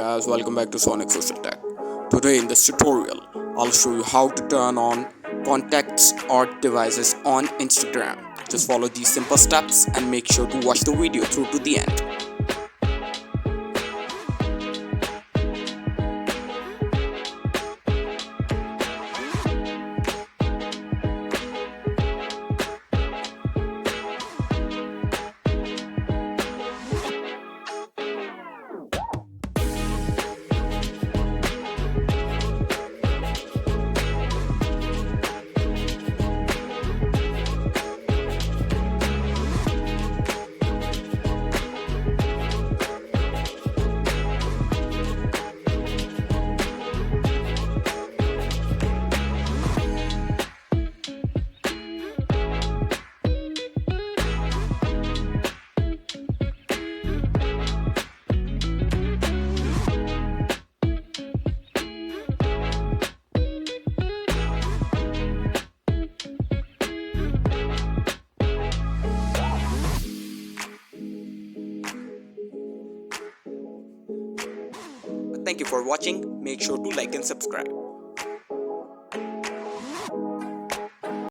guys, welcome back to Sonic Social Tech. Today in this tutorial, I'll show you how to turn on contacts or devices on Instagram. Just follow these simple steps and make sure to watch the video through to the end. Thank you for watching. Make sure to like and subscribe.